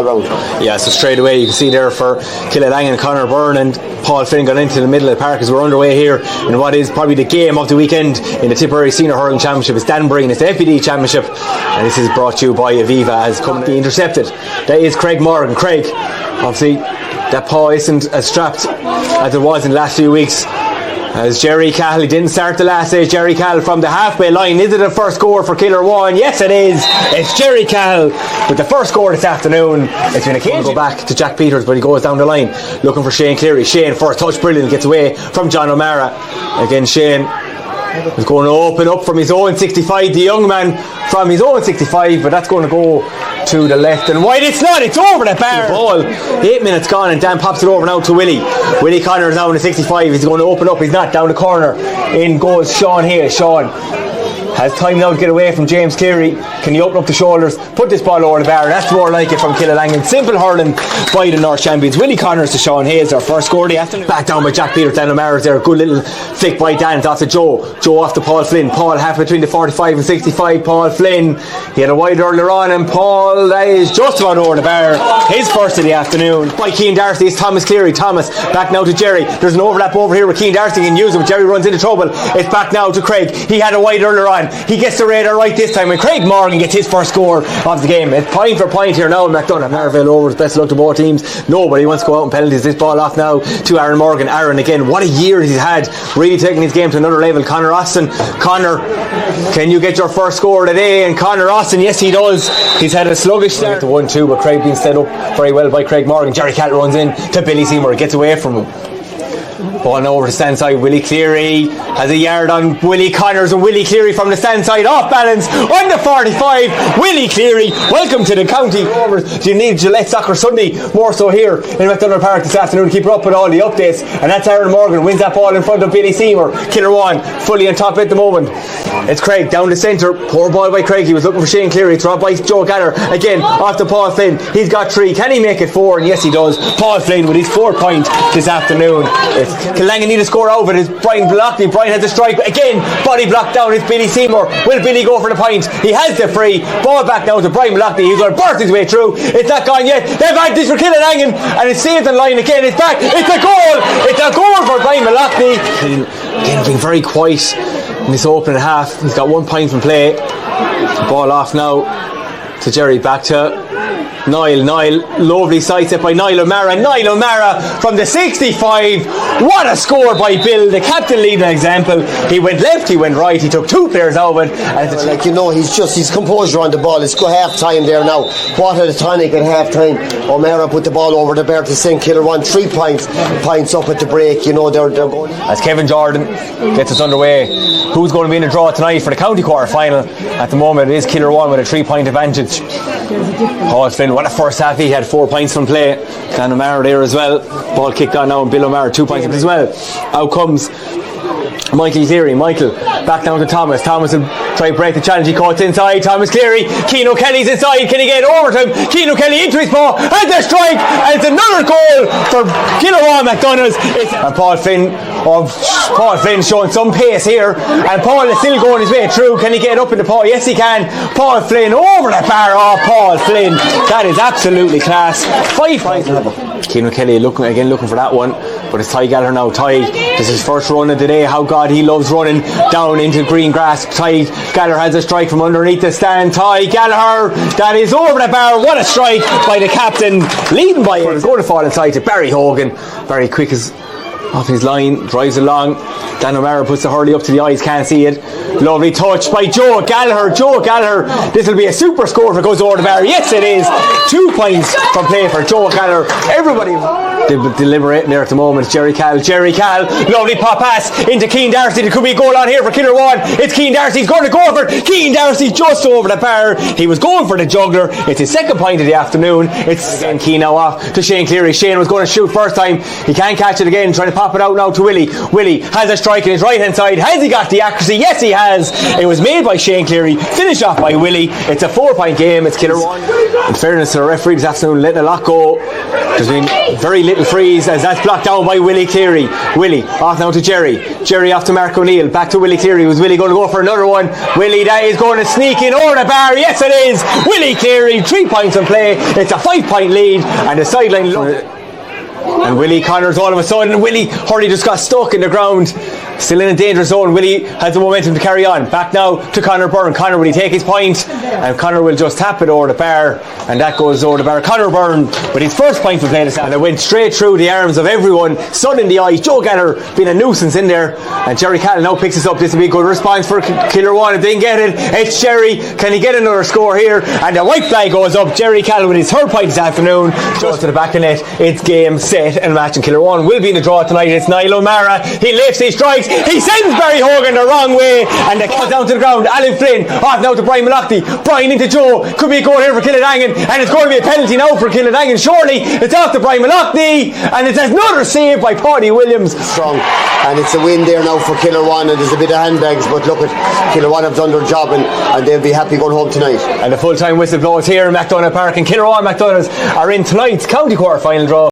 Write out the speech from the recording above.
Yeah, so straight away you can see there for Kiladangan, Conor Byrne and Paul Flynn got into the middle of the park as we're underway here in what is probably the game of the weekend in the Tipperary Senior Hurling Championship. It's Danbury and it's the FBD Championship, and this is brought to you by Aviva as come to be intercepted. That is Craig Morgan. Craig, obviously that paw isn't as strapped as it was in the last few weeks. As Jerry Cahill, he didn't start the last day. Jerry Cahill from the halfway line. Is it a first score for Kilruane? Yes, it is. It's Jerry Cahill with the first score this afternoon. It's been a cage. Go back to Jack Peters, but he goes down the line looking for Shane Cleary. Shane for a touch, brilliant, gets away from John O'Mara. Again, Shane is going to open up from his own 65. The young man from his own 65, but that's going to go to the left and wide. It's not, it's over the bar. The ball, 8 minutes gone, and Dan pops it over now to Willie. Willie Connor is now in the 65. He's going to open up. He's not down the corner. In goes Sean Hayes. Sean has time now to get away from James Cleary. Can he open up the shoulders, put this ball over the bar? That's more like it from Kiladangan. Simple hurling by the North champions. Willie Connors to Sean Hayes, our first score of the afternoon. Back down by Jack Peters. Dan O'Mara's there. Good little flick by Dan. It's off to Joe. Joe off to Paul Flynn. Paul half between the 45 and 65. Paul Flynn. He had a wide earlier on, and Paul, that is just about over the bar. His first of the afternoon. By Keane Darcy is Thomas Cleary. Thomas back now to Jerry. There's an overlap over here with Keane Darcy. He can use it, but Jerry runs into trouble. It's back now to Craig. He had a wide earlier on. He gets the radar right this time, and Craig Morgan gets his first score of the game. It's point for point here now in MacDonaghs. Marvell over. Best of luck to both teams. Nobody wants to go out in penalties. This ball off now to Aaron Morgan. Aaron again, what a year he's had, really taking his game to another level. Conor Austin. Conor, can you get your first score today? And Conor Austin, yes he does. He's had a sluggish start to 1-2, but Craig being set up very well by Craig Morgan. Jerry Catt runs in to Billy Seymour, gets away from him. Ball now over the stand side. Willie Cleary has a yard on Willie Connors, and Willie Cleary from the stand side off balance on the 45. Willie Cleary, welcome to the county. Do you need Gillette Soccer Sunday more so here in MacDonaghs Park this afternoon to keep up with all the updates? And that's Aaron Morgan wins that ball in front of Billy Seymour. Kilruane fully on top at the moment. It's Craig down the centre. Poor ball by Craig. He was looking for Shane Cleary. It's robbed by Joe Gallagher again off to Paul Flynn. He's got 3. Can he make it 4? And yes he does. Paul Flynn with his 4 point this afternoon. It's Kiladangan need to score out of it. It's Brian Blockney. Brian has a strike again. Body blocked down. It's Billy Seymour. Will Billy go for the point? He has the free. Ball back now to Brian Blockney. He's going to burst his way through. It's not gone yet. They've had this for Kiladangan, and it's saved on line again. It's back. It's a goal. It's a goal for Brian Blockney. Again, being very quiet in this opening half. He's got 1 point from play. Ball off now to Jerry. Back to Niall, lovely side set by Niall O'Mara from the 65. What a score by Bill, the captain leading an example. He went left, he went right, he took 2 players out of it. And his composure on the ball. It's got half time there now. What a tonic at half time. O'Mara put the ball over the bar to St. Kilruane. 3 points up at the break. They're going. As Kevin Jordan gets us underway, who's going to be in a draw tonight for the county quarter final? At the moment it is Kilruane with a 3-point advantage. Paul Flynn, what a first half. He had 4 points from play. Dan O'Mara there as well. Ball kicked on now, and Bill O'Mara 2 points as well. Out comes Michael Cleary. Michael back down to Thomas. Thomas will try to break the challenge. He caught inside. Thomas Cleary. Keane O'Kelly's inside. Can he get over to him? Keane O'Kelly into his ball and the strike, and it's another goal for Kilruane MacDonaghs. And Paul Flynn showing some pace here, and Paul is still going his way through. Can he get up in the paw? Yes he can. Paul Flynn over the bar. Paul Flynn, that is absolutely class. 5 points. Keane O'Kelly looking for that one, but it's Ty Gallagher now. Ty, this is his first run of the day. How God he loves running down into green grass. Ty Gallagher has a strike from underneath the stand. Ty Gallagher, that is over the bar. What a strike by the captain, leading by it. It's going to fall inside to Barry Hogan. Very quick as off his line, drives along. Dan O'Mara puts the hurley up to the eyes, can't see it. Lovely touch by Joe Gallagher. This will be a super score if it goes over the bar. Yes it is. 2 points from play for Joe Gallagher. Everybody deliberating there at the moment. Jerry Cal, lovely pop pass into Keane Darcy. There could be a goal on here for Kilruane. It's Keane Darcy. He's going to go for it. Keane Darcy just over the bar. He was going for the juggler. It's his 2nd point of the afternoon. It's Keane now off to Shane Cleary. Shane was going to shoot first time. He can't catch it again. Trying to pop it out now to Willie. Willie has a strike in his right hand side. Has he got the accuracy? Yes he has. It was made by Shane Cleary. Finished off by Willie. It's a 4-point game. It's Kilruane. In fairness to the referee this afternoon, letting a lot go. There's been very little freeze as that's blocked down by Willie Cleary. Willie off now to Jerry. Jerry off to Mark O'Neill. Back to Willie Cleary. Was Willie going to go for another one? Willie, that is going to sneak in over the bar. Yes, it is. Willie Cleary, 3 points in play. It's a 5-point lead, and the sideline. And Willie Connors all of a sudden, Willie Hurley just got stuck in the ground. Still in a dangerous zone. Willie has the momentum to carry on. Back now to Conor Byrne. Conor, will he take his point? And Conor will just tap it over the bar, and that goes over the bar. Conor Byrne with his first point for playing this, and it went straight through the arms of everyone. Sun in the eyes. Joe Geller being a nuisance in there, and Jerry Cattle now picks this up. This will be a good response for Kilruane. If they can get it, it's Jerry. Can he get another score here? And the white flag goes up. Jerry Cattle with his third point this afternoon. Just to the back of the net. It's game, set and match, and Kilruane will be in the draw tonight. It's Niall O'Mara. He lifts, he strikes, he sends Barry Hogan the wrong way, and it comes down to the ground. Alan Flynn off now to Brian Malachty. Brian into Joe. Could be a goal here for Kiladangan, and it's going to be a penalty now for Kiladangan. Surely it's off to Brian Malachty, and it's another save by Paddy Williams. Strong, and it's a win there now for Kilruane, and there's a bit of handbags, but look at Kilruane have done their job, and they'll be happy going home tonight. And the full-time whistle blows here in MacDonagh Park, and Kilruane MacDonaghs are in tonight's county quarter final draw.